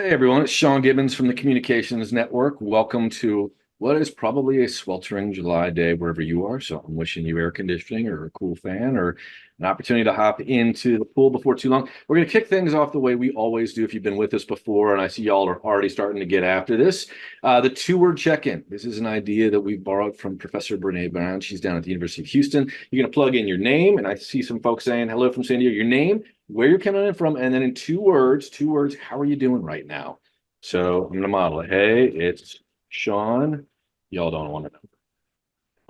Hey everyone, it's Sean Gibbons from the Communications Network. Welcome to what is probably a sweltering July day wherever you are. So I'm wishing you air conditioning or a cool fan or an opportunity to hop into the pool before too long. We're going to kick things off the way we always do if you've been with us before, and I see y'all are already starting to get after this. The two-word check-in. This is an idea that we borrowed from Professor Brene Brown. She's down at the University of Houston. You're going to plug in your name, and I see some folks saying hello from San Diego. Your name, where you're coming in from, and then in two words, how are you doing right now? So I'm gonna model it. Hey, it's Sean. Y'all don't want to know.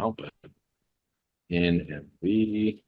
Oh, but NMB,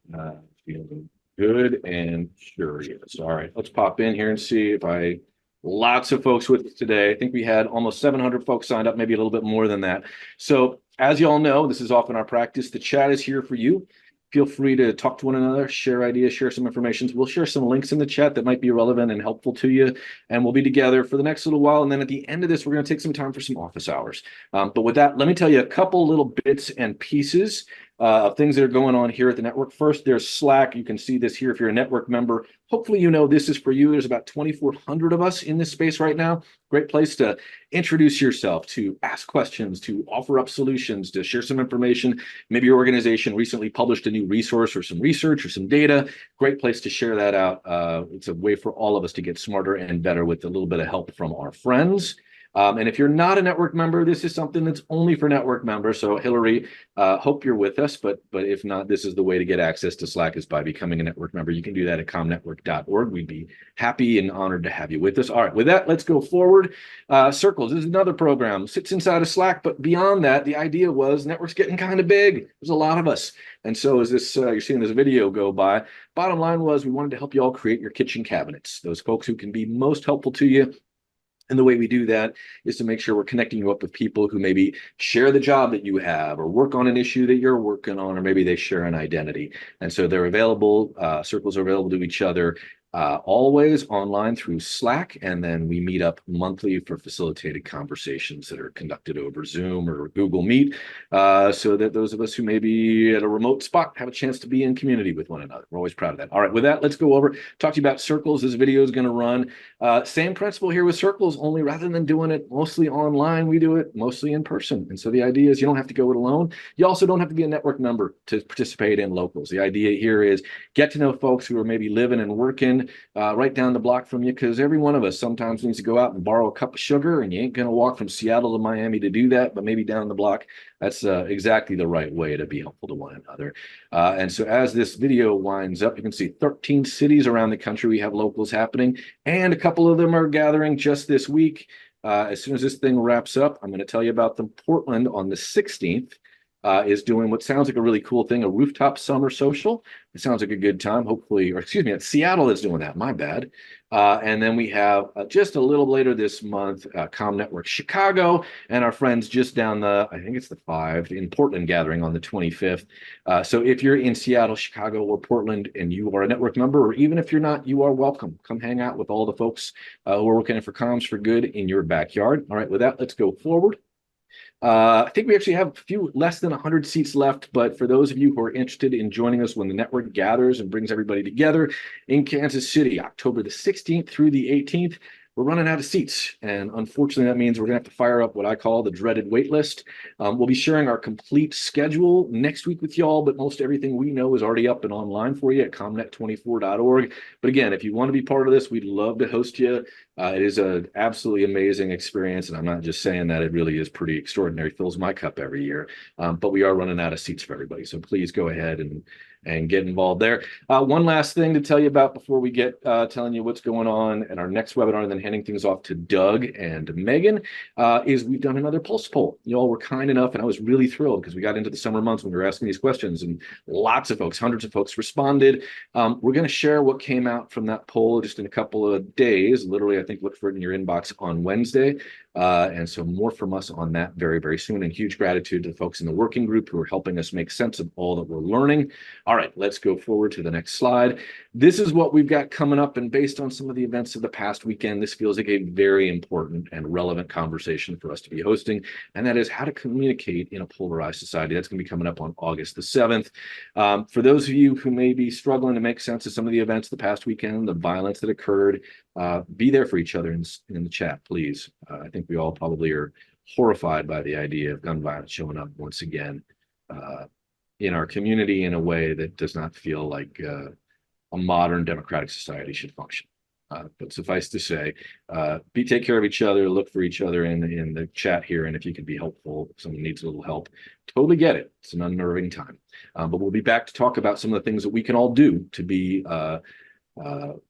feeling good and curious. All right, let's pop in here and see if lots of folks with us today. I think we had almost 700 folks signed up, maybe a little bit more than that. So as you all know, this is often our practice. The chat is here for you. Feel free to talk to one another, share ideas, share some information. We'll share some links in the chat that might be relevant and helpful to you. And we'll be together for the next little while. And then at the end of this, we're going to take some time for some office hours. But with that, let me tell you a couple little bits and pieces of things that are going on here at the network. First, there's Slack. You can see this here if you're a network member. Hopefully, you know this is for you. There's about 2,400 of us in this space right now. Great place to introduce yourself, to ask questions, to offer up solutions, to share some information. Maybe your organization recently published a new resource or some research or some data. Great place to share that out. It's a way for all of us to get smarter and better with a little bit of help from our friends. And if you're not a network member, this is something that's only for network members. So Hillary, hope you're with us, but if not, this is the way to get access to Slack is by becoming a network member. You can do that at comnetwork.org. We'd be happy and honored to have you with us. All right, with that, let's go forward. Circles this is another program, sits inside of Slack, but beyond that, the idea was network's getting kind of big. There's a lot of us. And so as this you're seeing this video go by, bottom line was we wanted to help you all create your kitchen cabinets, those folks who can be most helpful to you. And the way we do that is to make sure we're connecting you up with people who maybe share the job that you have or work on an issue that you're working on, or maybe they share an identity. And so they're available, circles are available to each other always online through Slack. And then we meet up monthly for facilitated conversations that are conducted over Zoom or Google Meet, so that those of us who may be at a remote spot have a chance to be in community with one another. We're always proud of that. All right, with that, let's go over, talk to you about circles. This video is going to run. Same principle here with circles, only rather than doing it mostly online, we do it mostly in person. And so the idea is you don't have to go it alone. You also don't have to be a network member to participate in locals. The idea here is get to know folks who are maybe living and working right down the block from you, because every one of us sometimes needs to go out and borrow a cup of sugar, and you ain't going to walk from Seattle to Miami to do that, but maybe down the block. That's exactly the right way to be helpful to one another. And so as this video winds up, you can see 13 cities around the country we have locals happening, and a couple of them are gathering just this week. As soon as this thing wraps up, I'm going to tell you about them. Portland on the 16th is doing what sounds like a really cool thing, a rooftop summer social. It sounds like a good time, hopefully, or excuse me, Seattle is doing that, my bad. And then we have just a little later this month, Com Network Chicago, and our friends just down I think it's the 5 in Portland gathering on the 25th. So if you're in Seattle, Chicago, or Portland, and you are a network member, or even if you're not, you are welcome. Come hang out with all the folks who are working for Comms for Good in your backyard. All right, with that, let's go forward. I think we actually have a few less than 100 seats left, but for those of you who are interested in joining us when the network gathers and brings everybody together in Kansas City, October the 16th through the 18th, we're running out of seats. And unfortunately, that means we're going to have to fire up what I call the dreaded wait list. We'll be sharing our complete schedule next week with y'all, but most everything we know is already up and online for you at comnet24.org. But again, if you want to be part of this, we'd love to host you. It is an absolutely amazing experience, and I'm not just saying that, it really is pretty extraordinary. Fills my cup every year, but we are running out of seats for everybody, so please go ahead and get involved there. One last thing to tell you about before we get telling you what's going on at our next webinar, and then handing things off to Doug and Megan, is we've done another pulse poll. You all were kind enough, and I was really thrilled because we got into the summer months when we were asking these questions, and lots of folks, hundreds of folks responded. We're going to share what came out from that poll just in a couple of days. Literally, I think look for it in your inbox on Wednesday. And so more from us on that very, very soon. And huge gratitude to the folks in the working group who are helping us make sense of all that we're learning. All right, let's go forward to the next slide. This is what we've got coming up. And based on some of the events of the past weekend, this feels like a very important and relevant conversation for us to be hosting. And that is how to communicate in a polarized society. That's going to be coming up on August the 7th. For those of you who may be struggling to make sense of some of the events of the past weekend, the violence that occurred, be there for each other in the chat, please. I think we all probably are horrified by the idea of gun violence showing up once again in our community in a way that does not feel like a modern democratic society should function. But suffice to say, take care of each other, look for each other in the chat here, and if you can be helpful, if someone needs a little help, totally get it. It's an unnerving time. But we'll be back to talk about some of the things that we can all do to be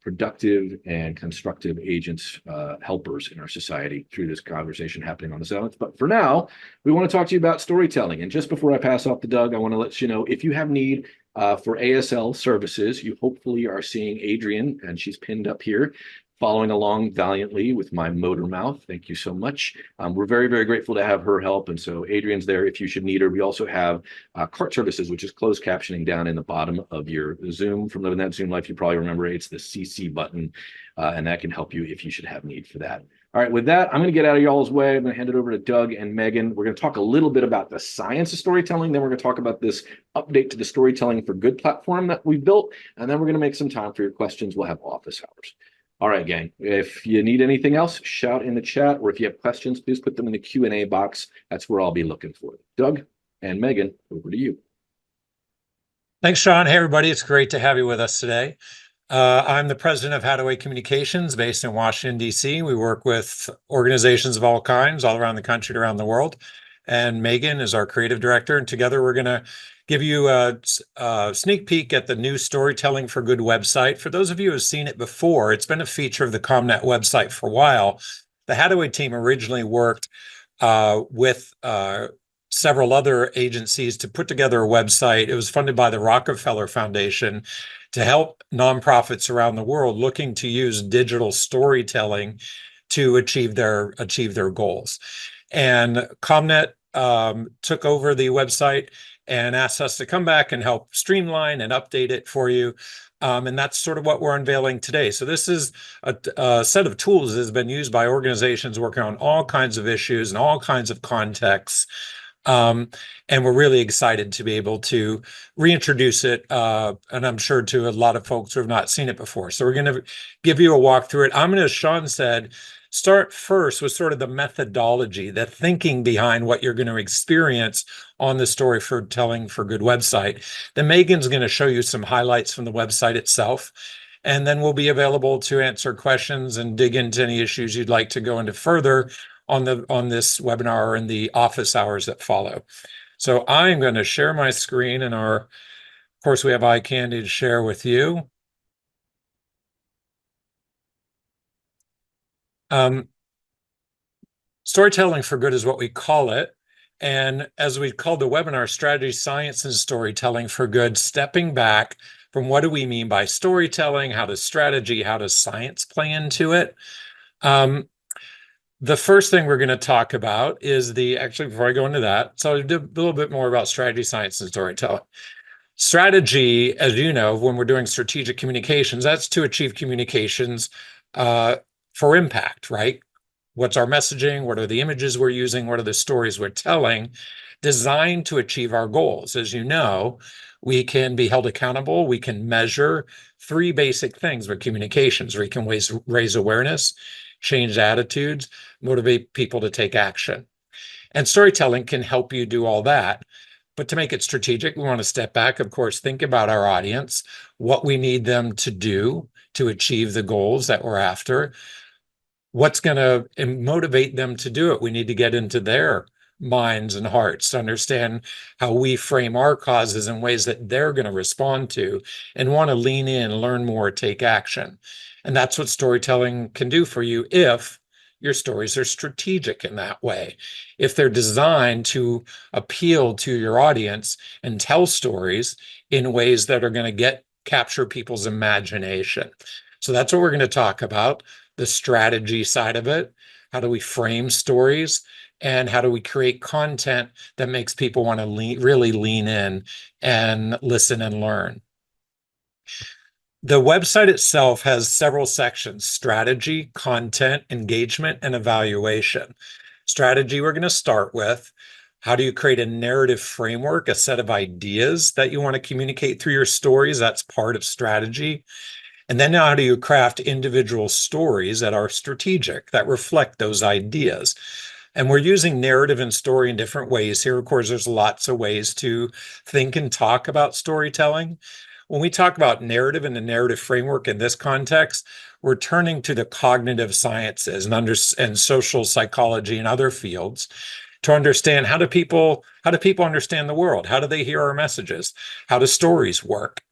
productive and constructive agents, helpers in our society through this conversation happening on the 7th. But for now, we want to talk to you about storytelling. And just before I pass off to Doug, I want to let you know, if you have need for ASL services, you hopefully are seeing Adrian, and she's pinned up here, following along valiantly with my motor mouth. Thank you so much. We're very, very grateful to have her help. And so Adrian's there if you should need her. We also have CART services, which is closed captioning down in the bottom of your Zoom. From Living That Zoom Life, you probably remember it's the CC button, and that can help you if you should have need for that. All right, with that, I'm going to get out of y'all's way. I'm going to hand it over to Doug and Megan. We're going to talk a little bit about the science of storytelling. Then we're going to talk about this update to the Storytelling for Good platform that we've built. And then we're going to make some time for your questions. We'll have office hours. All right, gang, if you need anything else, shout in the chat, or if you have questions, please put them in the Q&A box. That's where I'll be looking for it. Doug and Megan, over to you. Thanks, Sean. Hey, everybody. It's great to have you with us today. I'm the president of Hadaway Communications based in Washington, D.C. We work with organizations of all kinds all around the country and around the world. And Megan is our creative director. And together we're going to give you a sneak peek at the new Storytelling for Good website. For those of you who have seen it before, it's been a feature of the ComNet website for a while. The Hadaway team originally worked with several other agencies to put together a website. It was funded by the Rockefeller Foundation to help nonprofits around the world looking to use digital storytelling to achieve their goals. And ComNet took over the website and asked us to come back and help streamline and update it for you. And that's sort of what we're unveiling today. So this is a set of tools that has been used by organizations working on all kinds of issues and all kinds of contexts. And we're really excited to be able to reintroduce it, and I'm sure to a lot of folks who have not seen it before. So we're going to give you a walk through it. I'm going to, as Sean said, start first with sort of the methodology, the thinking behind what you're going to experience on the Storytelling for Good website. Then Megan's going to show you some highlights from the website itself. And then we'll be available to answer questions and dig into any issues you'd like to go into further on this webinar or in the office hours that follow. So I'm going to share my screen, and of course, we have iCandy to share with you. Storytelling for Good is what we call it. And as we called the webinar, Strategy, Science, and Storytelling for Good, stepping back from what do we mean by storytelling, how does strategy, how does science play into it? The first thing we're going to talk about is actually, before I go into that, so I'll do a little bit more about strategy, science, and storytelling. Strategy, as you know, when we're doing strategic communications, that's to achieve communications for impact, right? What's our messaging? What are the images we're using? What are the stories we're telling? Designed to achieve our goals. As you know, we can be held accountable. We can measure 3 basic things with communications, where you can raise awareness, change attitudes, motivate people to take action. And storytelling can help you do all that. But to make it strategic, we want to step back, of course, think about our audience, what we need them to do to achieve the goals that we're after, what's going to motivate them to do it. We need to get into their minds and hearts to understand how we frame our causes in ways that they're going to respond to and want to lean in, learn more, take action. And that's what storytelling can do for you if your stories are strategic in that way. If they're designed to appeal to your audience and tell stories in ways that are going to capture people's imagination. So that's what we're going to talk about, the strategy side of it. How do we frame stories? And how do we create content that makes people want to really lean in and listen and learn? The website itself has several sections: strategy, content, engagement, and evaluation. Strategy, we're going to start with. How do you create a narrative framework, a set of ideas that you want to communicate through your stories? That's part of strategy. And then how do you craft individual stories that are strategic, that reflect those ideas? And we're using narrative and story in different ways here. Of course, there's lots of ways to think and talk about storytelling. When we talk about narrative and the narrative framework in this context, we're turning to the cognitive sciences and social psychology and other fields to understand how do people understand the world? How do they hear our messages? How do stories work?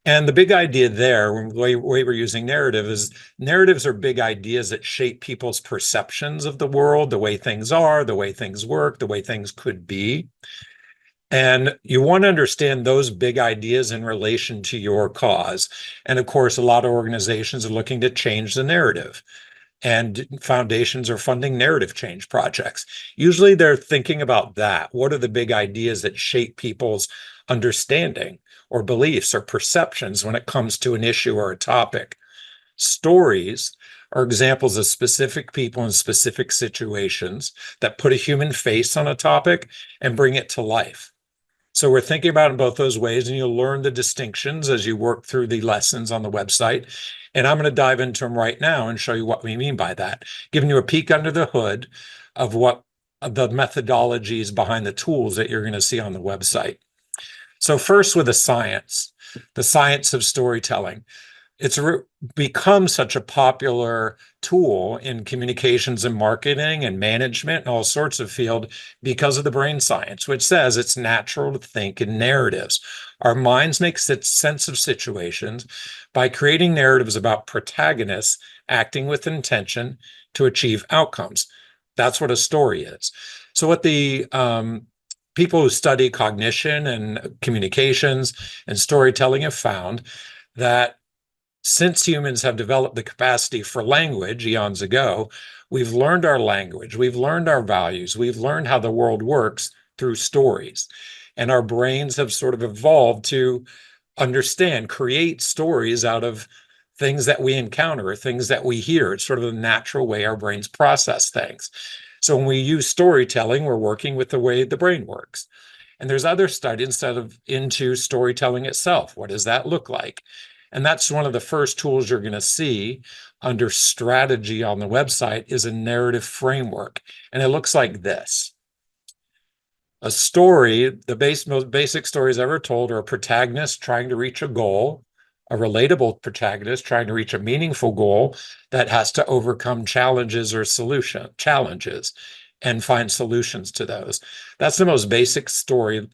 And the big idea there, the way we're using narrative, is narratives are big ideas that shape people's perceptions of the world, the way things are, the way things work, the way things could be. And you want to understand those big ideas in relation to your cause. And of course, a lot of organizations are looking to change the narrative, and foundations are funding narrative change projects. Usually they're thinking about that. What are the big ideas that shape people's understanding or beliefs or perceptions when it comes to an issue or a topic? Stories are examples of specific people in specific situations that put a human face on a topic and bring it to life. So we're thinking about it in both those ways, and you'll learn the distinctions as you work through the lessons on the website. And I'm going to dive into them right now and show you what we mean by that, giving you a peek under the hood of what the methodologies behind the tools that you're going to see on the website. So first, with the science of storytelling. It's become such a popular tool in communications and marketing and management and all sorts of field because of the brain science, which says it's natural to think in narratives. Our minds make sense of situations by creating narratives about protagonists acting with intention to achieve outcomes. That's what a story is. So what the people who study cognition and communications and storytelling have found that since humans have developed the capacity for language eons ago, we've learned our language, we've learned our values, we've learned how the world works through stories. And our brains have sort of evolved to understand, create stories out of things that we encounter or things that we hear. It's sort of a natural way our brains process things. So when we use storytelling, we're working with the way the brain works. And there's other studies into storytelling itself. What does that look like? And that's one of the first tools you're going to see under strategy on the website is a narrative framework. And it looks like this. A story, the most basic stories ever told are a protagonist trying to reach a goal, a relatable protagonist trying to reach a meaningful goal that has to overcome challenges and find solutions to those. That's the most basic storyline.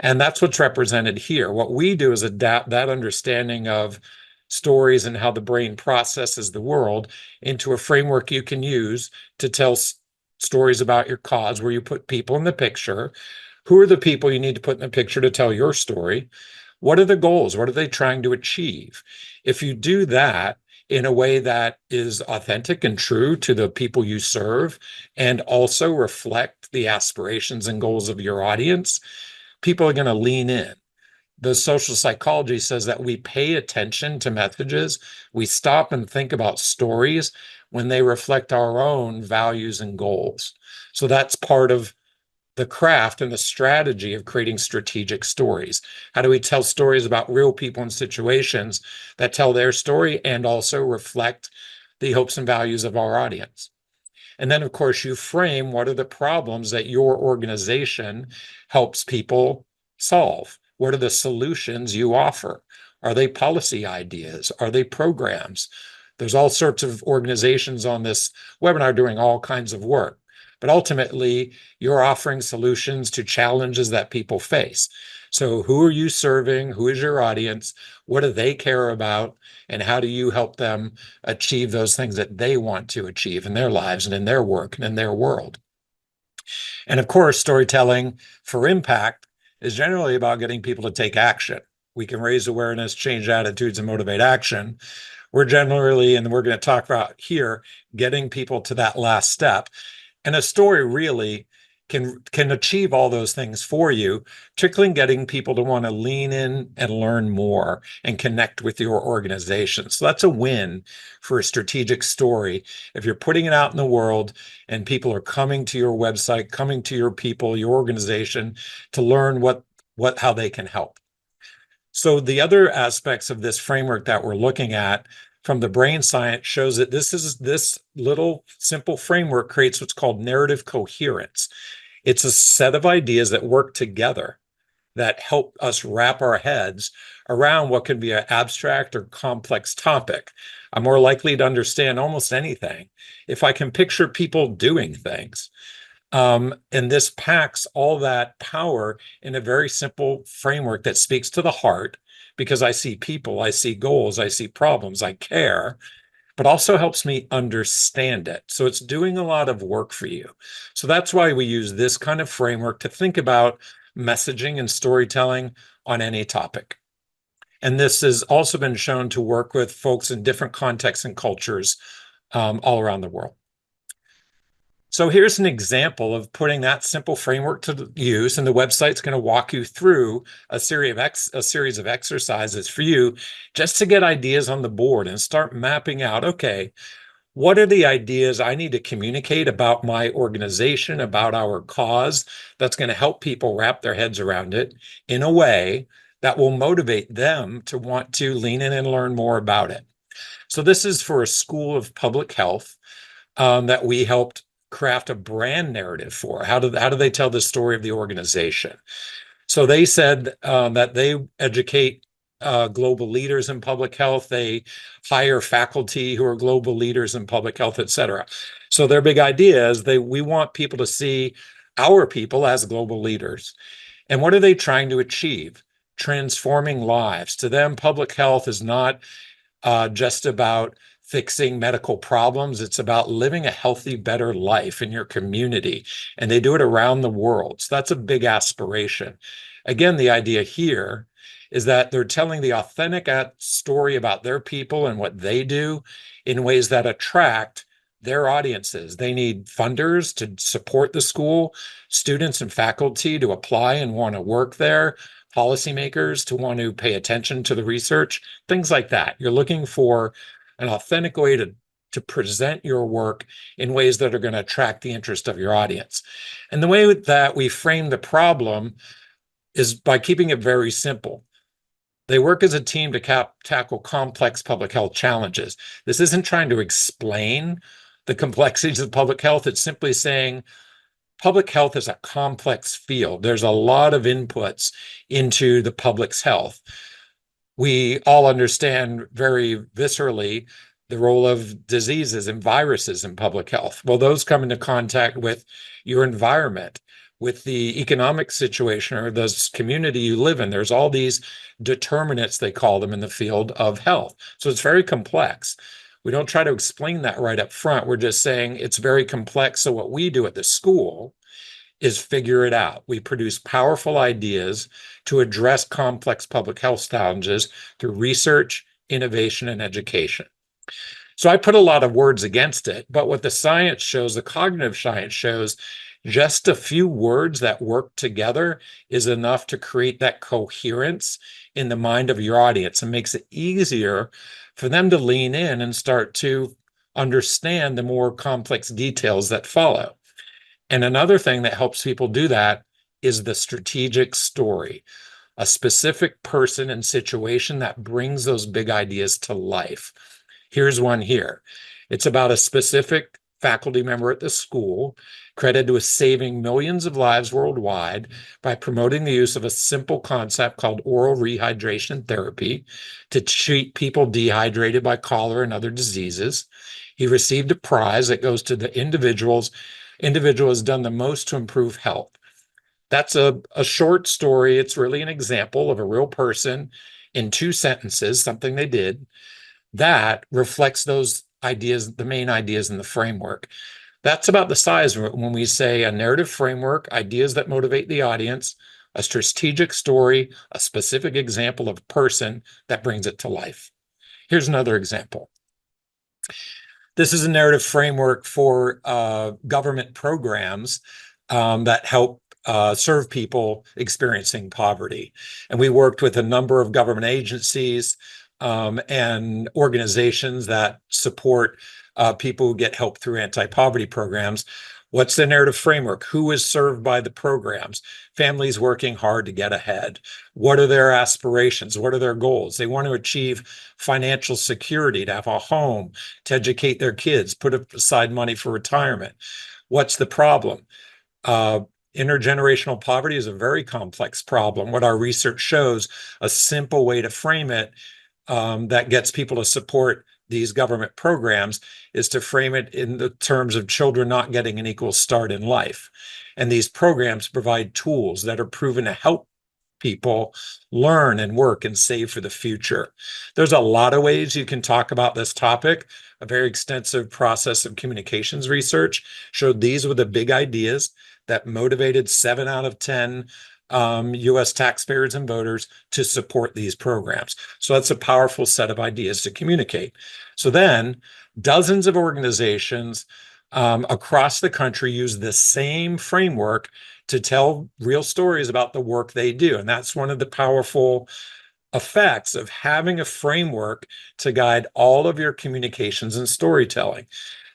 And that's what's represented here. What we do is adapt that understanding of stories and how the brain processes the world into a framework you can use to tell stories about your cause, where you put people in the picture. Who are the people you need to put in the picture to tell your story? What are the goals? What are they trying to achieve? If you do that in a way that is authentic and true to the people you serve and also reflect the aspirations and goals of your audience, people are going to lean in. The social psychology says that we pay attention to messages. We stop and think about stories when they reflect our own values and goals. So that's part of the craft and the strategy of creating strategic stories. How do we tell stories about real people and situations that tell their story and also reflect the hopes and values of our audience? And then, of course, you frame what are the problems that your organization helps people solve? What are the solutions you offer? Are they policy ideas? Are they programs? There's all sorts of organizations on this webinar doing all kinds of work. But ultimately, you're offering solutions to challenges that people face. So who are you serving? Who is your audience? What do they care about? And how do you help them achieve those things that they want to achieve in their lives and in their work and in their world? And of course, storytelling for impact is generally about getting people to take action. We can raise awareness, change attitudes, and motivate action. We're generally, and we're going to talk about here, getting people to that last step. And a story really can achieve all those things for you, particularly in getting people to want to lean in and learn more and connect with your organization. So that's a win for a strategic story. If you're putting it out in the world and people are coming to your website, coming to your people, your organization to learn how they can help. So the other aspects of this framework that we're looking at from the brain science shows that this little simple framework creates what's called narrative coherence. It's a set of ideas that work together that help us wrap our heads around what can be an abstract or complex topic. I'm more likely to understand almost anything if I can picture people doing things. And this packs all that power in a very simple framework that speaks to the heart, because I see people, I see goals, I see problems, I care, but also helps me understand it. So it's doing a lot of work for you. So that's why we use this kind of framework to think about messaging and storytelling on any topic. And this has also been shown to work with folks in different contexts and cultures all around the world. So here's an example of putting that simple framework to use, and the website's going to walk you through a series of exercises for you just to get ideas on the board and start mapping out, okay, what are the ideas I need to communicate about my organization, about our cause, that's going to help people wrap their heads around it in a way that will motivate them to want to lean in and learn more about it. So this is for a school of public health that we helped craft a brand narrative for. How do they tell the story of the organization? So they said that they educate global leaders in public health. They hire faculty who are global leaders in public health, et cetera. So their big idea is we want people to see our people as global leaders. And what are they trying to achieve? Transforming lives. To them, public health is not just about fixing medical problems. It's about living a healthy, better life in your community. And they do it around the world. So that's a big aspiration. Again, the idea here is that they're telling the authentic story about their people and what they do in ways that attract their audiences. They need funders to support the school, students and faculty to apply and want to work there, policymakers to want to pay attention to the research, things like that. You're looking for an authentic way to present your work in ways that are going to attract the interest of your audience. And the way that we frame the problem is by keeping it very simple. They work as a team to tackle complex public health challenges. This isn't trying to explain the complexities of public health. It's simply saying public health is a complex field. There's a lot of inputs into the public's health. We all understand very viscerally the role of diseases and viruses in public health. Well, those come into contact with your environment, with the economic situation or the community you live in. There's all these determinants, they call them, in the field of health. So it's very complex. We don't try to explain that right up front. We're just saying it's very complex. So what we do at the school is figure it out. We produce powerful ideas to address complex public health challenges through research, innovation, and education. So I put a lot of words against it, but what the science shows, the cognitive science shows, just a few words that work together is enough to create that coherence in the mind of your audience and makes it easier for them to lean in and start to understand the more complex details that follow. And another thing that helps people do that is the strategic story, a specific person and situation that brings those big ideas to life. Here's one here. It's about a specific faculty member at the school credited with saving millions of lives worldwide by promoting the use of a simple concept called oral rehydration therapy to treat people dehydrated by cholera and other diseases. He received a prize that goes to the individual has done the most to improve health. That's a short story. It's really an example of a real person in 2 sentences, something they did that reflects those ideas, the main ideas in the framework. That's about the size when we say a narrative framework, ideas that motivate the audience, a strategic story, a specific example of a person that brings it to life. Here's another example. This is a narrative framework for government programs that help serve people experiencing poverty. And we worked with a number of government agencies and organizations that support people who get help through anti-poverty programs. What's the narrative framework? Who is served by the programs? Families working hard to get ahead. What are their aspirations? What are their goals? They want to achieve financial security, to have a home, to educate their kids, put aside money for retirement. What's the problem? Uh, Intergenerational poverty is a very complex problem. What our research shows, a simple way to frame it that gets people to support these government programs is to frame it in the terms of children not getting an equal start in life. And these programs provide tools that are proven to help people learn and work and save for the future. There's a lot of ways you can talk about this topic. A very extensive process of communications research showed these were the big ideas that motivated 7 out of 10 US taxpayers and voters to support these programs. So that's a powerful set of ideas to communicate. So then dozens of organizations across the country use the same framework to tell real stories about the work they do. And that's one of the powerful effects of having a framework to guide all of your communications and storytelling.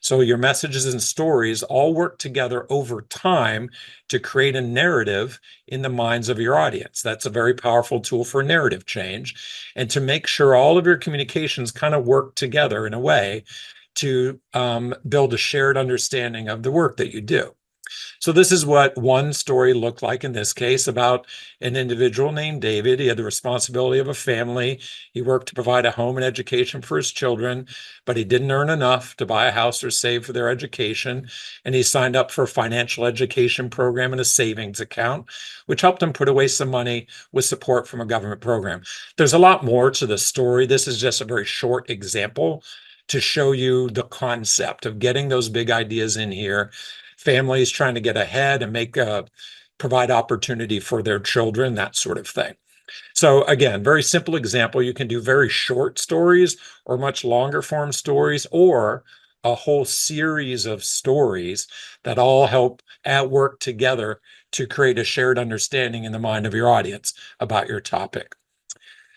So your messages and stories all work together over time to create a narrative in the minds of your audience. That's a very powerful tool for narrative change, and to make sure all of your communications kind of work together in a way to build a shared understanding of the work that you do. So this is what one story looked like in this case, about an individual named David. He had the responsibility of a family. He worked to provide a home and education for his children, but he didn't earn enough to buy a house or save for their education. And he signed up for a financial education program and a savings account, which helped him put away some money with support from a government program. There's a lot more to the story. This is just a very short example to show you the concept of getting those big ideas in here. Families trying to get ahead and provide opportunity for their children, that sort of thing. So again, very simple example. You can do very short stories or much longer form stories, or a whole series of stories that all help work together to create a shared understanding in the mind of your audience about your topic.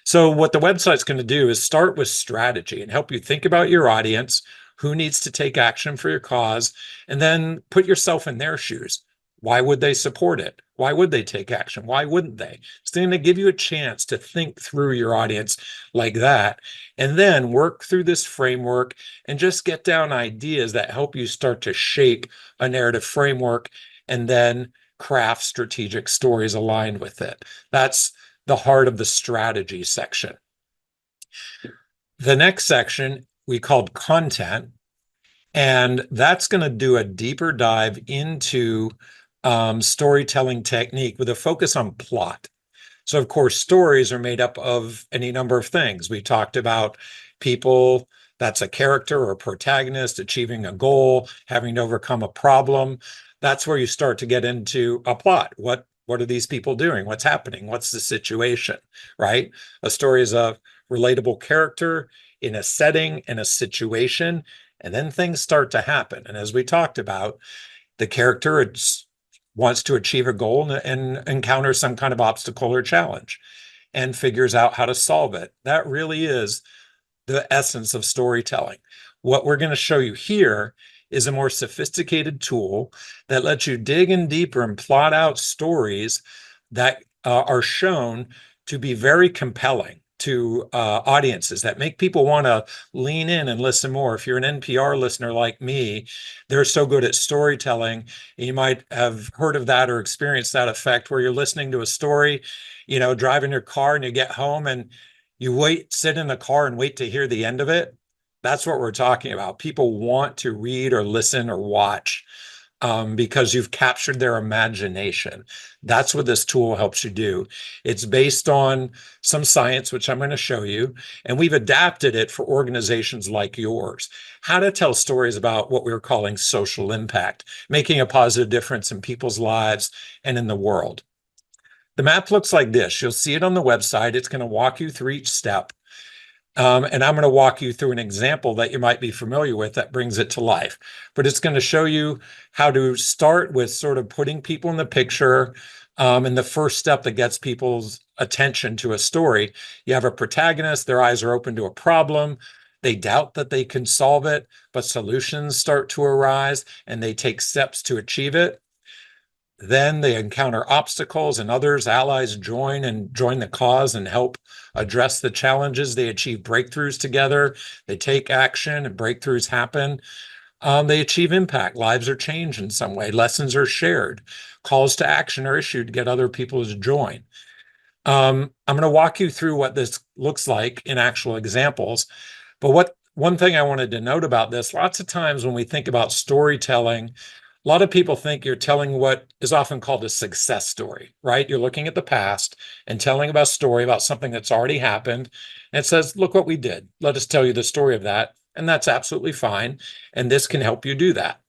So what the website's going to do is start with strategy and help you think about your audience, who needs to take action for your cause, and then put yourself in their shoes. Why would they support it? Why would they take action? Why wouldn't they? It's going to give you a chance to think through your audience like that, and then work through this framework and just get down ideas that help you start to shape a narrative framework and then craft strategic stories aligned with it. That's the heart of the strategy section. The next section we called content, and that's going to do a deeper dive into storytelling technique with a focus on plot. So of course, stories are made up of any number of things. We talked about people, that's a character or a protagonist achieving a goal, having to overcome a problem. That's where you start to get into a plot. What are these people doing? What's happening? What's the situation, right? A story is a relatable character in a setting, in a situation, and then things start to happen. And as we talked about, the character wants to achieve a goal and encounters some kind of obstacle or challenge and figures out how to solve it. That really is the essence of storytelling. What we're going to show you here is a more sophisticated tool that lets you dig in deeper and plot out stories that are shown to be very compelling to audiences, that make people want to lean in and listen more. If you're an NPR listener like me, they're so good at storytelling. You might have heard of that or experienced that effect where you're listening to a story, driving your car, and you get home and you sit in the car and wait to hear the end of it. That's what we're talking about. People want to read or listen or watch because you've captured their imagination. That's what this tool helps you do. It's based on some science, which I'm going to show you, and we've adapted it for organizations like yours. How to tell stories about what we're calling social impact, making a positive difference in people's lives and in the world. The map looks like this. You'll see it on the website. It's going to walk you through each step. And I'm going to walk you through an example that you might be familiar with that brings it to life. But it's going to show you how to start with sort of putting people in the picture. And the first step that gets people's attention to a story, you have a protagonist, their eyes are open to a problem. They doubt that they can solve it, but solutions start to arise and they take steps to achieve it. Then they encounter obstacles and others, allies join the cause and help address the challenges. They achieve breakthroughs together. They take action and breakthroughs happen. They achieve impact. Lives are changed in some way. Lessons are shared. Calls to action are issued to get other people to join. I'm going to walk you through what this looks like in actual examples. But one thing I wanted to note about this, lots of times when we think about storytelling, a lot of people think you're telling what is often called a success story, right? You're looking at the past and telling about a story about something that's already happened. And it says, look what we did. Let us tell you the story of that. And that's absolutely fine. And this can help you do that.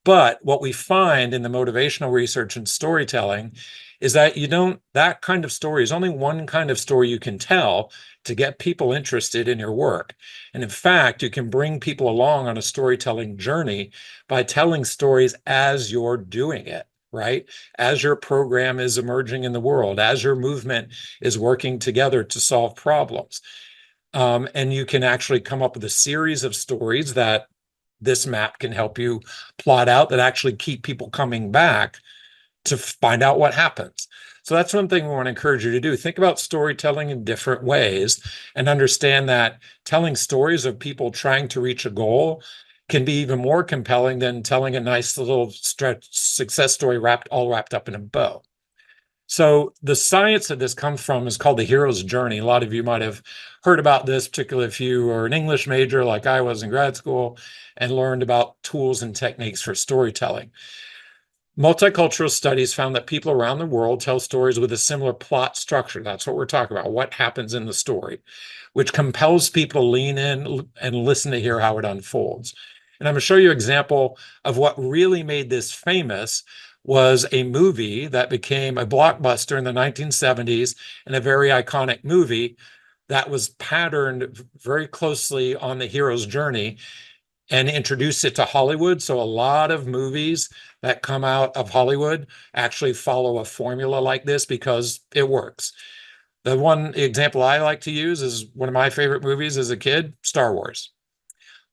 But what we find in the motivational research and storytelling is that that kind of story is only one kind of story you can tell to get people interested in your work. And in fact, you can bring people along on a storytelling journey by telling stories as you're doing it, right? As your program is emerging in the world, as your movement is working together to solve problems. And you can actually come up with a series of stories that this map can help you plot out that actually keep people coming back to find out what happens. So that's one thing we want to encourage you to do. Think about storytelling in different ways and understand that telling stories of people trying to reach a goal can be even more compelling than telling a nice little success story all wrapped up in a bow. So the science that this comes from is called the hero's journey. A lot of you might have heard about this, particularly if you are an English major like I was in grad school and learned about tools and techniques for storytelling. Multicultural studies found that people around the world tell stories with a similar plot structure. That's what we're talking about, what happens in the story, which compels people to lean in and listen to hear how it unfolds. And I'm going to show you an example of what really made this famous was a movie that became a blockbuster in the 1970s and a very iconic movie that was patterned very closely on the hero's journey and introduced it to Hollywood. So a lot of movies that come out of Hollywood actually follow a formula like this because it works. The one example I like to use is one of my favorite movies as a kid, Star Wars.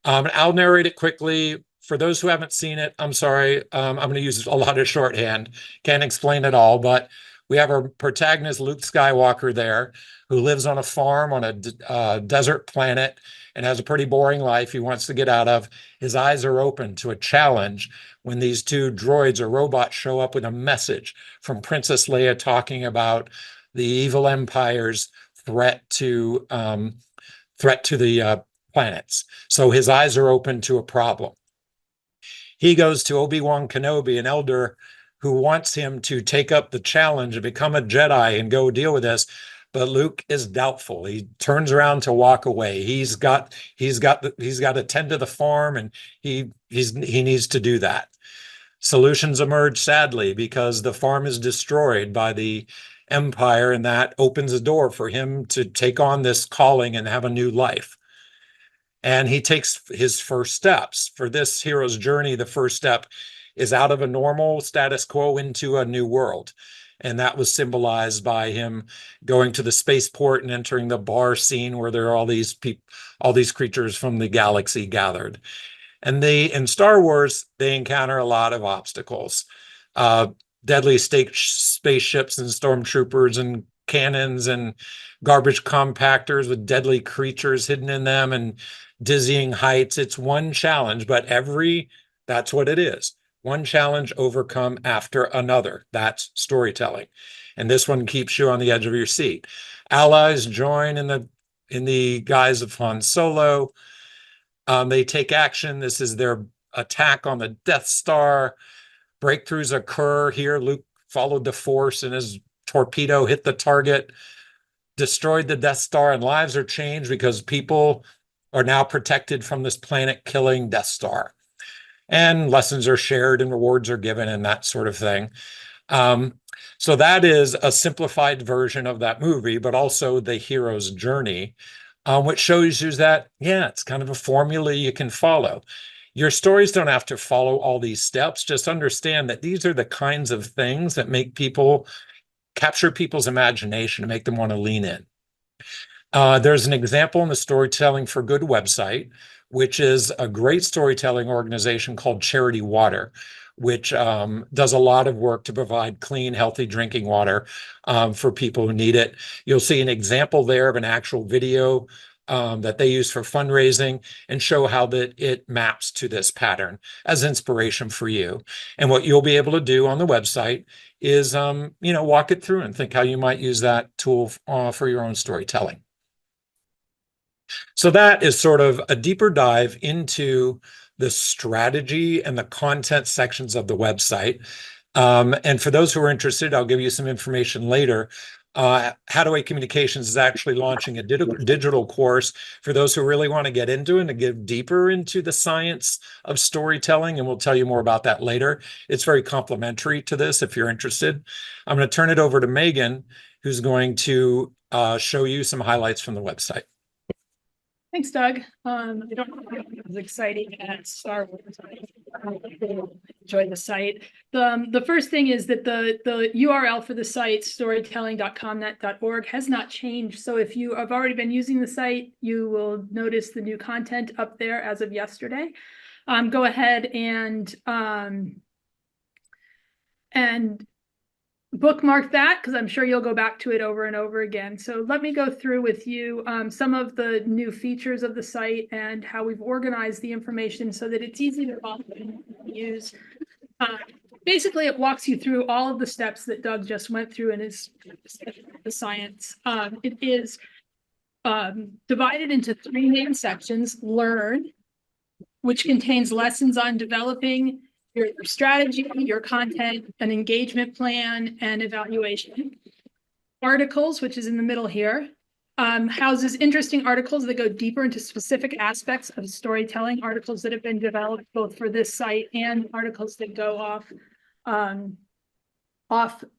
I'll narrate it quickly. For those who haven't seen it, I'm sorry. I'm going to use a lot of shorthand. Can't explain it all, but we have our protagonist, Luke Skywalker, there, who lives on a farm on a desert planet and has a pretty boring life he wants to get out of. His eyes are open to a challenge when these two droids or robots show up with a message from Princess Leia talking about the evil empire's threat to the planets. So his eyes are open to a problem. He goes to Obi-Wan Kenobi, an elder who wants him to take up the challenge and become a Jedi and go deal with this. But Luke is doubtful. He turns around to walk away. He's got to tend to the farm, and he needs to do that. Solutions emerge sadly because the farm is destroyed by the Empire, and that opens a door for him to take on this calling and have a new life. And he takes his first steps. For this hero's journey, the first step is out of a normal status quo into a new world. And that was symbolized by him going to the spaceport and entering the bar scene where there are all these creatures from the galaxy gathered. And in Star Wars, they encounter a lot of obstacles. Deadly spaceships and stormtroopers and cannons and garbage compactors with deadly creatures hidden in them and dizzying heights. It's one challenge, but that's what it is. One challenge overcome after another. That's storytelling. And this one keeps you on the edge of your seat. Allies join in the guise of Han Solo. They take action. This is their attack on the Death Star. Breakthroughs occur here. Luke followed the Force and his torpedo hit the target, destroyed the Death Star, and lives are changed because people are now protected from this planet-killing Death Star. And lessons are shared and rewards are given and that sort of thing. So that is a simplified version of that movie, but also the hero's journey, which shows you that, yeah, it's kind of a formula you can follow. Your stories don't have to follow all these steps. Just understand that these are the kinds of things that make people capture people's imagination and make them want to lean in. There's an example in the Storytelling for Good website, which is a great storytelling organization called Charity Water, which does a lot of work to provide clean, healthy drinking water for people who need it. You'll see an example there of an actual video that they use for fundraising and show how that it maps to this pattern as inspiration for you. And what you'll be able to do on the website is, walk it through and think how you might use that tool for your own storytelling. So that is sort of a deeper dive into the strategy and the content sections of the website. And for those who are interested, I'll give you some information later. Hadaway Communications is actually launching a digital course for those who really want to get into it and to get deeper into the science of storytelling. And we'll tell you more about that later. It's very complementary to this if you're interested. I'm going to turn it over to Megan, who's going to show you some highlights from the website. Thanks, Doug. I don't know if it was exciting at Star Wars. I enjoyed the site. The first thing is that the URL for the site, storytelling.comnet.org, has not changed. So if you have already been using the site, you will notice the new content up there as of yesterday. Go ahead and bookmark that, because I'm sure you'll go back to it over and over again. So let me go through with you some of the new features of the site and how we've organized the information so that it's easy to follow and use. Basically, it walks you through all of the steps that Doug just went through in his the science. It is divided into 3 main sections: Learn, which contains lessons on developing your strategy, your content, an engagement plan, and evaluation. Articles, which is in the middle here, houses interesting articles that go deeper into specific aspects of storytelling, articles that have been developed both for this site and articles that go off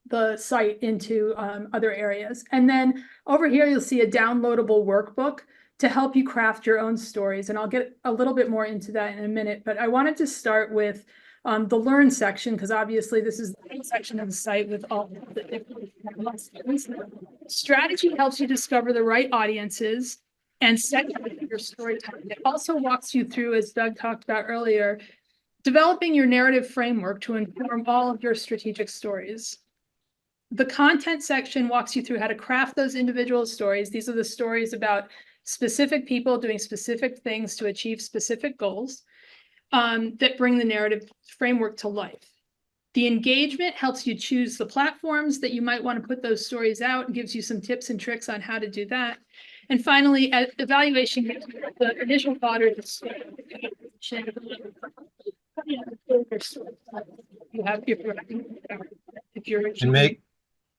the site into other areas. And then over here, you'll see a downloadable workbook to help you craft your own stories. And I'll get a little bit more into that in a minute, but I wanted to start with the Learn section, because obviously this is the main section of the site with all the different lessons. Strategy helps you discover the right audiences and set your storytelling. It also walks you through, as Doug talked about earlier, developing your narrative framework to inform all of your strategic stories. The content section walks you through how to craft those individual stories. These are the stories about specific people doing specific things to achieve specific goals. That bring the narrative framework to life. The engagement helps you choose the platforms that you might want to put those stories out and gives you some tips and tricks on how to do that. And finally, evaluation gives you the initial thought or the story.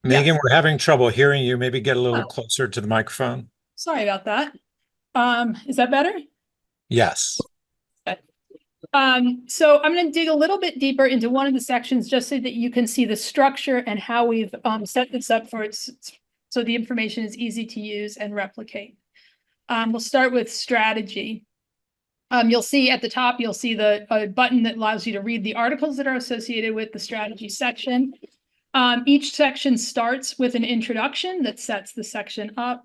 Megan, we're having trouble hearing you. Maybe get a little closer to the microphone. Sorry about that. Is that better? Yes. So I'm going to dig a little bit deeper into one of the sections just so that you can see the structure and how we've set this up for it so the information is easy to use and replicate. We'll start with strategy. You'll see at the top, you'll see the button that allows you to read the articles that are associated with the strategy section. Each section starts with an introduction that sets the section up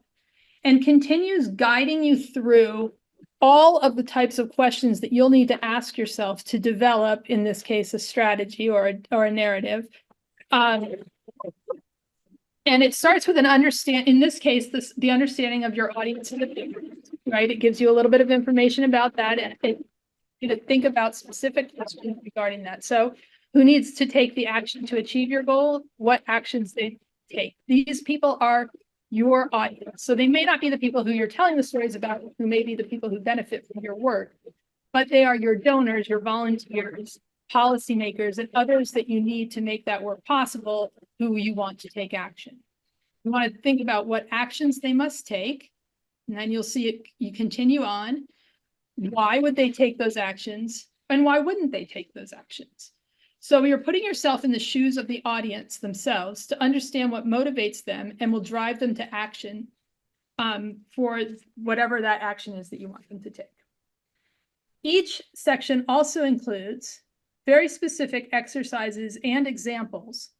and continues guiding you through all of the types of questions that you'll need to ask yourself to develop, in this case, a strategy or a narrative. And it starts with in this case, the understanding of your audience, right? It gives you a little bit of information about that and you to think about specific questions regarding that. So who needs to take the action to achieve your goal? What actions they take? These people are your audience. So they may not be the people who you're telling the stories about, who may be the people who benefit from your work, but they are your donors, your volunteers, policymakers, and others that you need to make that work possible, who you want to take action. You want to think about what actions they must take, and then you'll see it, you continue on. Why would they take those actions, and why wouldn't they take those actions? So you're putting yourself in the shoes of the audience themselves to understand what motivates them and will drive them to action for whatever that action is that you want them to take. Each section also includes very specific exercises and examples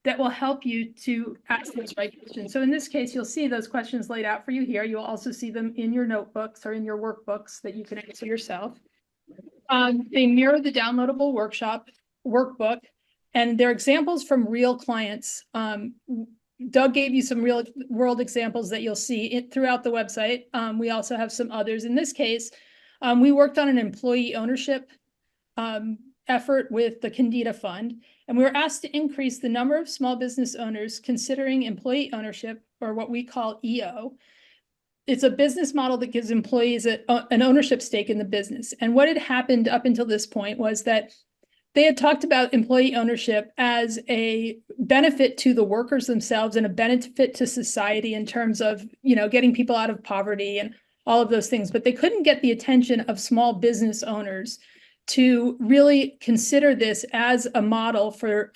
that will help you to ask those right questions. So in this case, you'll see those questions laid out for you here. You'll also see them in your notebooks or in your workbooks that you can answer yourself. They mirror the downloadable workbook, and they're examples from real clients. Doug gave you some real world examples that you'll see throughout the website. We also have some others. In this case, we worked on an employee ownership effort with the Candida Fund, and we were asked to increase the number of small business owners considering employee ownership, or what we call EO. It's a business model that gives employees an ownership stake in the business. And what had happened up until this point was that they had talked about employee ownership as a benefit to the workers themselves and a benefit to society in terms of, getting people out of poverty and all of those things. But they couldn't get the attention of small business owners to really consider this as a model for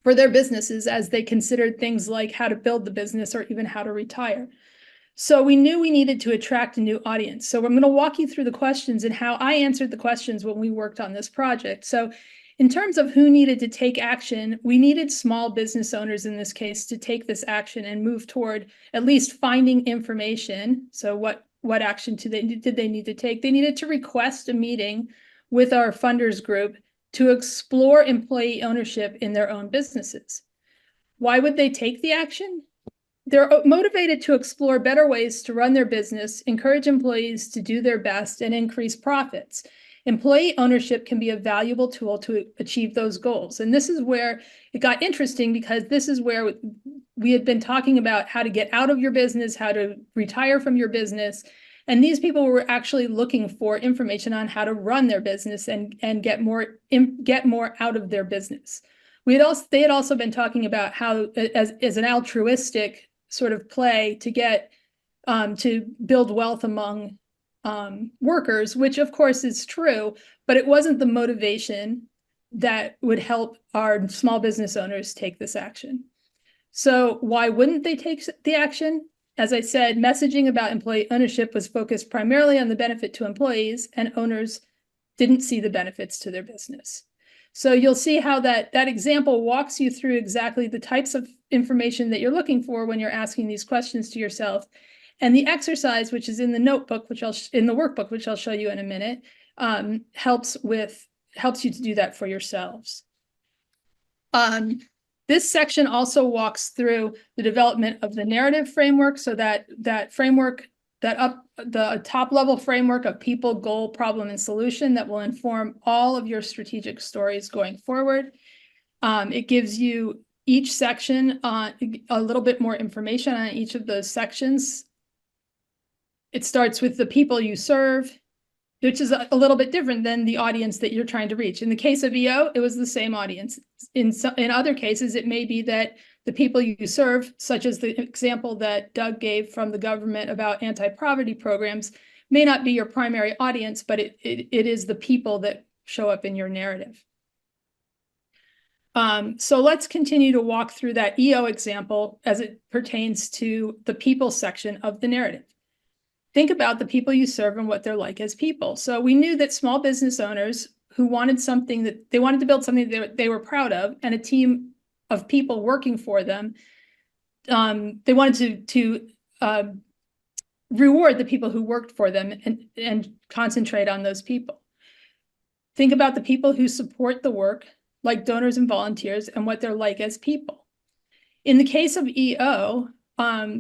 their businesses as they considered things like how to build the business or even how to retire. So we knew we needed to attract a new audience. So I'm going to walk you through the questions and how I answered the questions when we worked on this project. So in terms of who needed to take action, we needed small business owners in this case to take this action and move toward at least finding information. So what action did they need to take? They needed to request a meeting with our funders group to explore employee ownership in their own businesses. Why would they take the action? They're motivated to explore better ways to run their business, encourage employees to do their best, and increase profits. Employee ownership can be a valuable tool to achieve those goals. And this is where it got interesting, because this is where we had been talking about how to get out of your business, how to retire from your business. And these people were actually looking for information on how to run their business and get more out of their business. They had also been talking about how, as an altruistic sort of play to get to build wealth among workers, which of course is true, but it wasn't the motivation that would help our small business owners take this action. So why wouldn't they take the action? As I said, messaging about employee ownership was focused primarily on the benefit to employees, and owners didn't see the benefits to their business. So you'll see how that example walks you through exactly the types of information that you're looking for when you're asking these questions to yourself. And the exercise, which is in the notebook, in the workbook, which I'll show you in a minute, helps you to do that for yourselves. This section also walks through the development of the narrative framework. So that framework, the top level framework of people, goal, problem, and solution that will inform all of your strategic stories going forward. It gives you each section a little bit more information on each of those sections. It starts with the people you serve, which is a little bit different than the audience that you're trying to reach. In the case of EO, it was the same audience. In other cases, it may be that the people you serve, such as the example that Doug gave from the government about anti-poverty programs, may not be your primary audience, but it is the people that show up in your narrative. So let's continue to walk through that EO example as it pertains to the people section of the narrative. Think about the people you serve and what they're like as people. So we knew that small business owners who wanted something that they wanted to build something that they were proud of, and a team of people working for them, they wanted to reward the people who worked for them and concentrate on those people. Think about the people who support the work, like donors and volunteers, and what they're like as people. In the case of EO,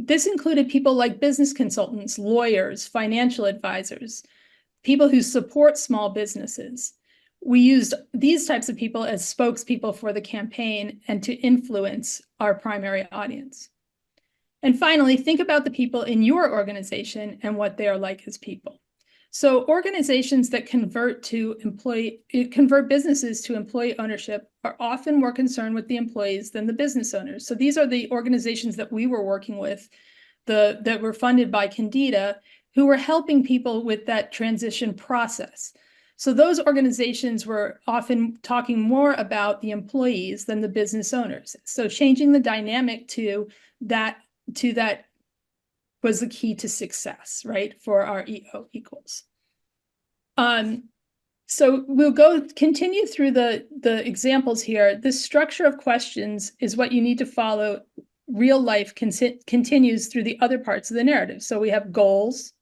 this included people like business consultants, lawyers, financial advisors, people who support small businesses. We used these types of people as spokespeople for the campaign and to influence our primary audience. And finally, think about the people in your organization and what they are like as people. So organizations that convert businesses to employee ownership are often more concerned with the employees than the business owners. So these are the organizations that we were working with, that were funded by Candida, who were helping people with that transition process. So those organizations were often talking more about the employees than the business owners. So changing the dynamic to that was the key to success, right, for our EO equals. So we'll continue through the examples here. This structure of questions is what you need to follow. Real life continues through the other parts of the narrative. So we have goals.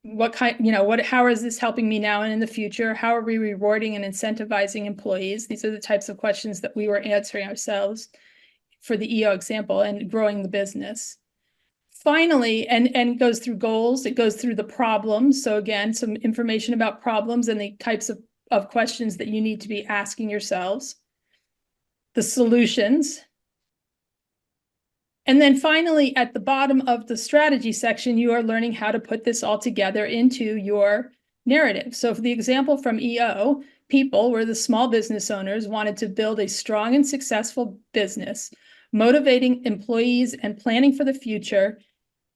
What kind, how is this helping me now and in the future? How are we rewarding and incentivizing employees? These are the types of questions that we were answering ourselves for the EO example, and growing the business. Finally, and it goes through goals, it goes through the problems. So again, some information about problems and the types of questions that you need to be asking yourselves. The solutions. And then finally, at the bottom of the strategy section, you are learning how to put this all together into your narrative. So for the example from EO, people were the small business owners wanted to build a strong and successful business. Motivating employees and planning for the future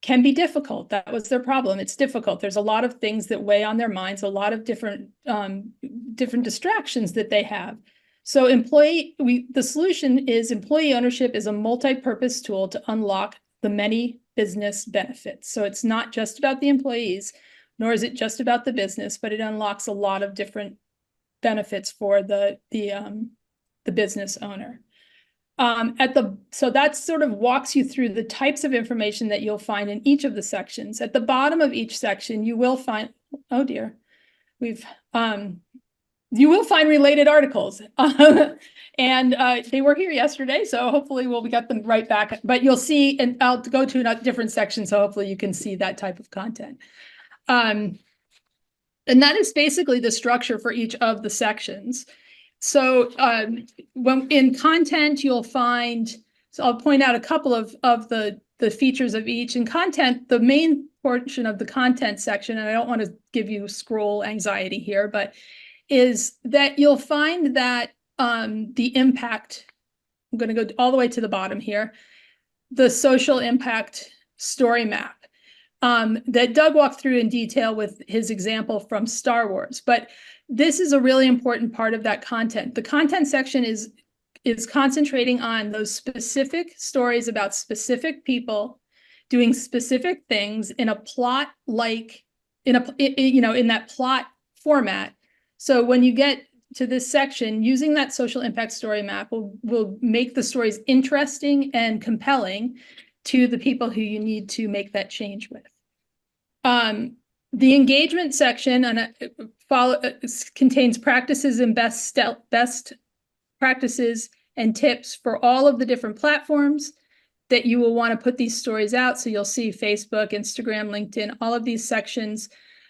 can be difficult. That was their problem. It's difficult. There's a lot of things that weigh on their minds, a lot of different distractions that they have. So the solution is employee ownership is a multi-purpose tool to unlock the many business benefits. So it's not just about the employees, nor is it just about the business, but it unlocks a lot of different benefits for the business owner. So that sort of walks you through the types of information that you'll find in each of the sections. At the bottom of each section, you will find, oh dear, you will find related articles. And they were here yesterday, so hopefully we'll get them right back. But you'll see, and I'll go to a different section, so hopefully you can see that type of content. And that is basically the structure for each of the sections. So when in content, you'll find, so I'll point out a couple of the features of each. In content, the main portion of the content section, and I don't want to give you scroll anxiety here, but is that you'll find that the impact, I'm going to go all the way to the bottom here, the social impact story map that Doug walked through in detail with his example from Star Wars. But this is a really important part of that content. The content section is concentrating on those specific stories about specific people doing specific things in a plot in that plot format. So when you get to this section, using that social impact story map will make the stories interesting and compelling to the people who you need to make that change with. The engagement section contains practices and best practices and tips for all of the different platforms that you will want to put these stories out. So you'll see Facebook, Instagram, LinkedIn, all of these sections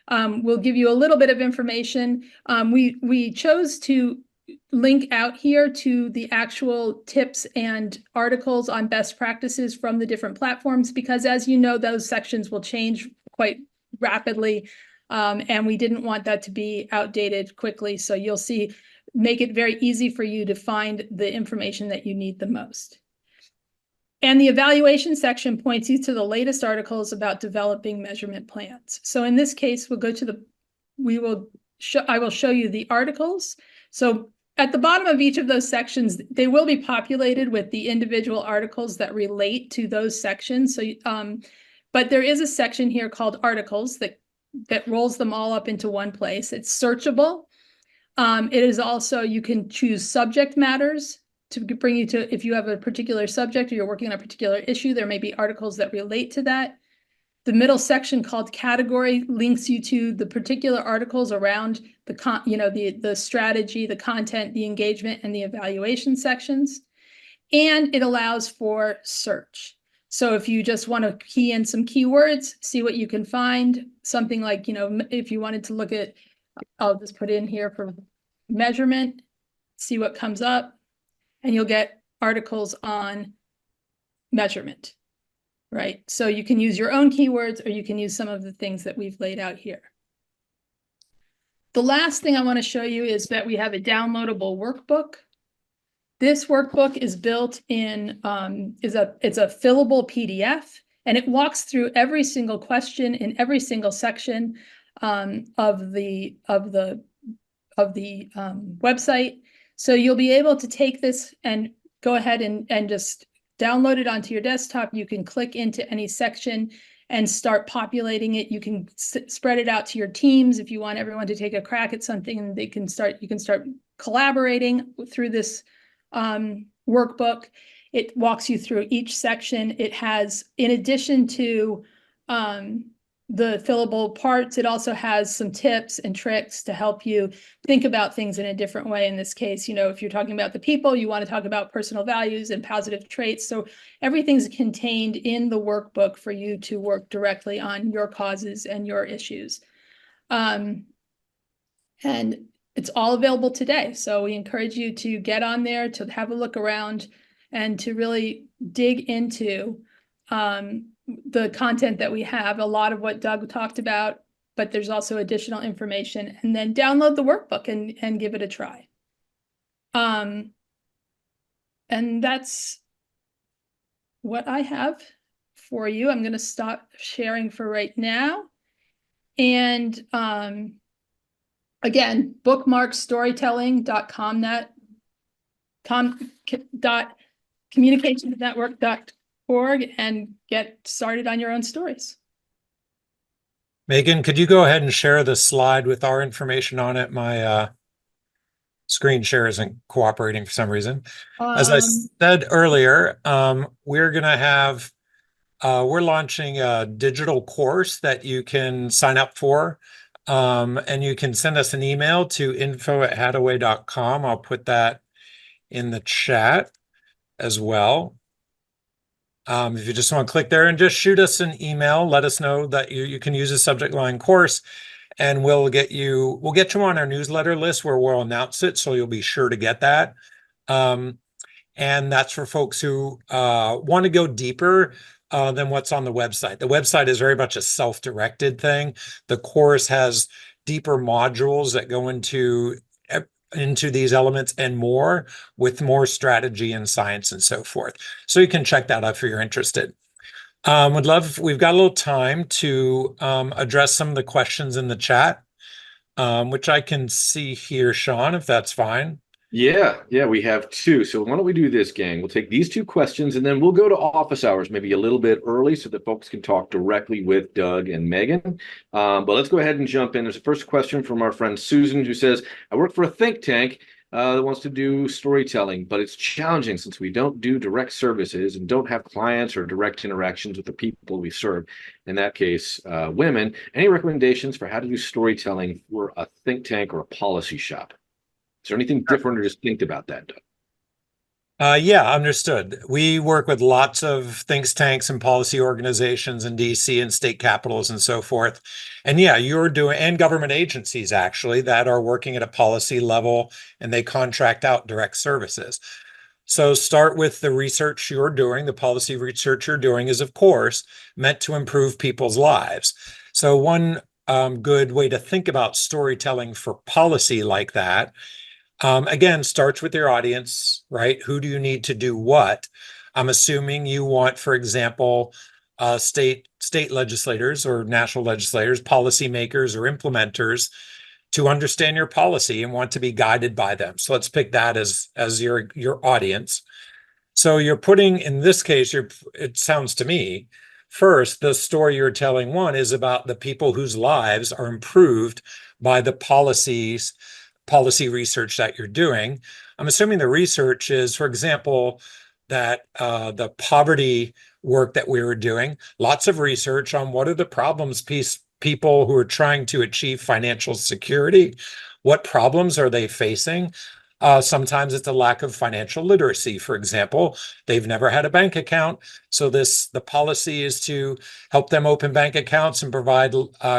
will give you a little bit of information. We chose to link out here to the actual tips and articles on best practices from the different platforms, because as you know, those sections will change quite rapidly. And we didn't want that to be outdated quickly. So you'll see, make it very easy for you to find the information that you need the most. And the evaluation section points you to the latest articles about developing measurement plans. So in this case, we'll go to I will show you the articles. So at the bottom of each of those sections, they will be populated with the individual articles that relate to those sections. So, but there is a section here called articles that rolls them all up into one place. It's searchable. It is also, you can choose subject matters to bring you to, if you have a particular subject or you're working on a particular issue, there may be articles that relate to that. The middle section called category links you to the particular articles around the strategy, the content, the engagement, and the evaluation sections. And it allows for search. So if you just want to key in some keywords, see what you can find, something like, if you wanted to look at, I'll just put in here for measurement, see what comes up, and you'll get articles on measurement, right? So you can use your own keywords, or you can use some of the things that we've laid out here. The last thing I want to show you is that we have a downloadable workbook. This workbook is built in, it's a fillable PDF, and it walks through every single question in every single section of the website. So you'll be able to take this and go ahead and just download it onto your desktop. You can click into any section and start populating it. You can spread it out to your teams if you want everyone to take a crack at something, and you can start collaborating through this workbook. It walks you through each section. It has, in addition to the fillable parts, it also has some tips and tricks to help you think about things in a different way. In this case, if you're talking about the people, you want to talk about personal values and positive traits. So everything's contained in the workbook for you to work directly on your causes and your issues. And it's all available today. So we encourage you to get on there, to have a look around, and to really dig into the content that we have, a lot of what Doug talked about, but there's also additional information, and then download the workbook and give it a try. And that's what I have for you. I'm going to stop sharing for right now. And again, bookmark storytelling.communicationsnetwork.org and get started on your own stories. Megan, could you go ahead and share the slide with our information on it? My screen share isn't cooperating for some reason. As I said earlier, we're launching a digital course that you can sign up for. And you can send us an email to info@hadaway.com. I'll put that in the chat as well. If you just want to click there and just shoot us an email, let us know that you can use a subject line course, and we'll get you on our newsletter list where we'll announce it, so you'll be sure to get that. And that's for folks who want to go deeper than what's on the website. The website is very much a self-directed thing. The course has deeper modules that go into these elements and more, with more strategy and science and so forth. So you can check that out if you're interested. We've got a little time to address some of the questions in the chat, which I can see here, Sean, if that's fine. Yeah, we have two. So why don't we do this, gang? We'll take these two questions and then we'll go to office hours maybe a little bit early so that folks can talk directly with Doug and Megan. But let's go ahead and jump in. There's a first question from our friend Susan, who says, I work for a think tank that wants to do storytelling, but it's challenging since we don't do direct services and don't have clients or direct interactions with the people we serve. In that case, women. Any recommendations for how to do storytelling for a think tank or a policy shop? Is there anything different or distinct about that, Doug? Yeah, understood. We work with lots of think tanks and policy organizations in DC and state capitals and so forth. And yeah, and government agencies actually that are working at a policy level, and they contract out direct services. So start with the research you're doing. The policy research you're doing is, of course, meant to improve people's lives. So one good way to think about storytelling for policy like that, again, starts with your audience, right? Who do you need to do what? I'm assuming you want, for example, state legislators or national legislators, policymakers or implementers to understand your policy and want to be guided by them. So let's pick that as your audience. So you're putting, in this case, it sounds to me, first, the story you're telling, one, is about the people whose lives are improved by the policy research that you're doing. I'm assuming the research is, for example, that the poverty work that we were doing, lots of research on what are the problems people who are trying to achieve financial security, what problems are they facing? Sometimes it's a lack of financial literacy, for example. They've never had a bank account. So the policy is to help them open bank accounts and provide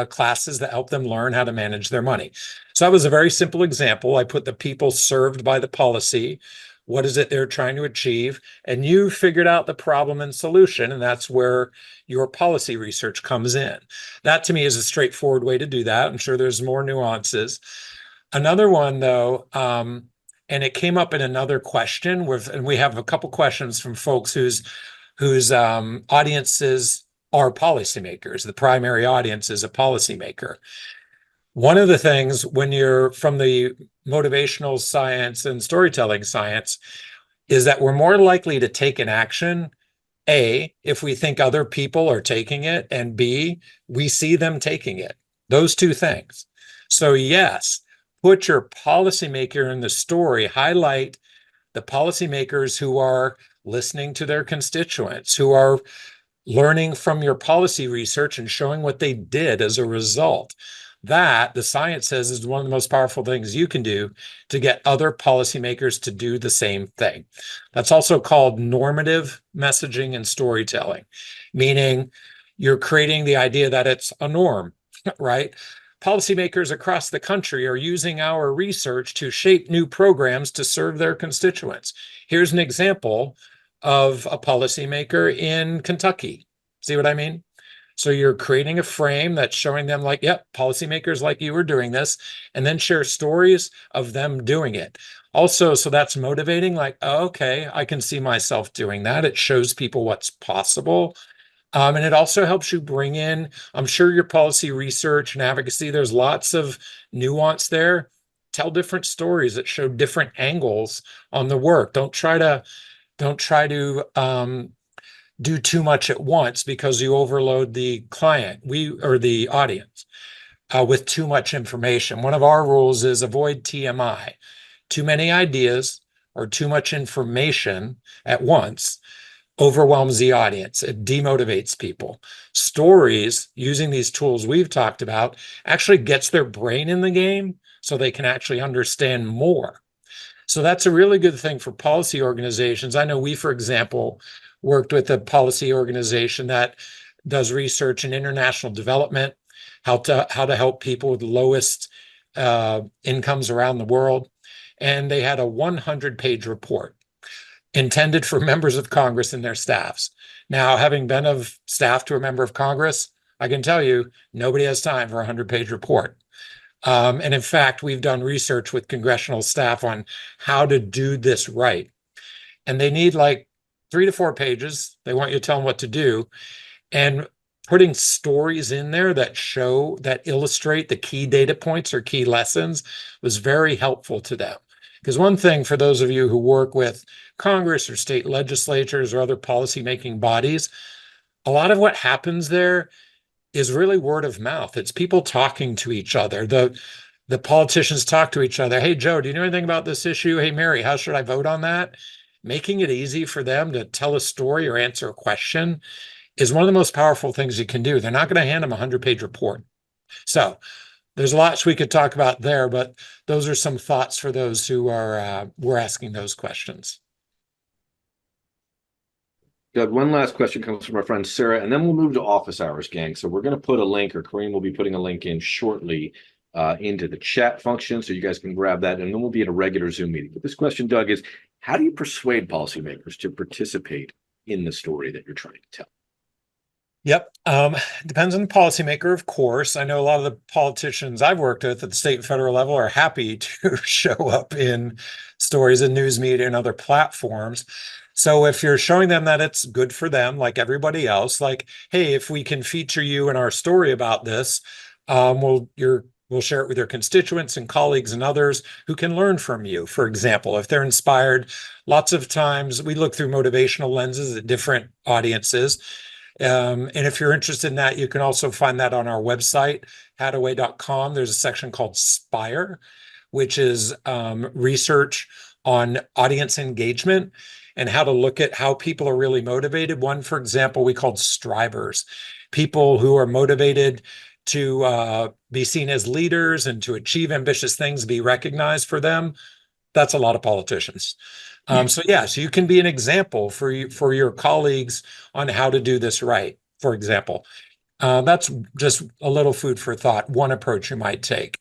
classes that help them learn how to manage their money. So that was a very simple example. I put the people served by the policy. What is it they're trying to achieve? And you figured out the problem and solution, and that's where your policy research comes in. That to me is a straightforward way to do that. I'm sure there's more nuances. Another one, though, and it came up in another question, and we have a couple questions from folks whose audiences are policymakers. The primary audience is a policymaker. One of the things when you're from the motivational science and storytelling science is that we're more likely to take an action A, if we think other people are taking it, and B, we see them taking it. Those two things. So yes, put your policymaker in the story, highlight the policymakers who are listening to their constituents, who are learning from your policy research and showing what they did as a result. That, the science says, is one of the most powerful things you can do to get other policymakers to do the same thing. That's also called normative messaging and storytelling, meaning you're creating the idea that it's a norm, right? Policymakers across the country are using our research to shape new programs to serve their constituents. Here's an example of a policymaker in Kentucky. See what I mean? So you're creating a frame that's showing them like, yep, policymakers like you are doing this, and then share stories of them doing it. Also, so that's motivating, like, oh, okay, I can see myself doing that. It shows people what's possible. And it also helps you bring in, I'm sure, your policy research and advocacy, there's lots of nuance there. Tell different stories that show different angles on the work. Don't try to do too much at once because you overload the client, or the audience, with too much information. One of our rules is avoid TMI. Too many ideas or too much information at once overwhelms the audience. It demotivates people. Stories, using these tools we've talked about, actually gets their brain in the game so they can actually understand more. So that's a really good thing for policy organizations. I know we, for example, worked with a policy organization that does research in international development, how to help people with the lowest incomes around the world. And they had a 100-page report intended for members of Congress and their staffs. Now, having been of staff to a member of Congress, I can tell you nobody has time for a 100-page report. And in fact, we've done research with congressional staff on how to do this right. And they need like 3 to 4 pages. They want you to tell them what to do. And putting stories in there that illustrate the key data points or key lessons was very helpful to them. Because one thing, for those of you who work with Congress or state legislatures or other policymaking bodies, a lot of what happens there is really word of mouth. It's people talking to each other. The politicians talk to each other. Hey, Joe, do you know anything about this issue? Hey, Mary, how should I vote on that? Making it easy for them to tell a story or answer a question is one of the most powerful things you can do. They're not going to hand them a 100-page report. So there's lots we could talk about there, but those are some thoughts for those who were asking those questions. Doug, one last question comes from our friend Sarah, and then we'll move to office hours, gang. So we're going to put a link, or Kareem will be putting a link in shortly into the chat function, so you guys can grab that, and then we'll be in a regular Zoom meeting. But this question, Doug, is how do you persuade policymakers to participate in the story that you're trying to tell? Yep. Depends on the policymaker, of course. I know a lot of the politicians I've worked with at the state and federal level are happy to show up in stories and news media and other platforms. So if you're showing them that it's good for them, like everybody else, like, hey, if we can feature you in our story about this, we'll share it with your constituents and colleagues and others who can learn from you. For example, if they're inspired, lots of times we look through motivational lenses at different audiences. And if you're interested in that, you can also find that on our website, hadaway.com. There's a section called Spire, which is research on audience engagement and how to look at how people are really motivated. One, for example, we called strivers, people who are motivated to be seen as leaders and to achieve ambitious things, be recognized for them. That's a lot of politicians. So you can be an example for your colleagues on how to do this right, for example. That's just a little food for thought, one approach you might take.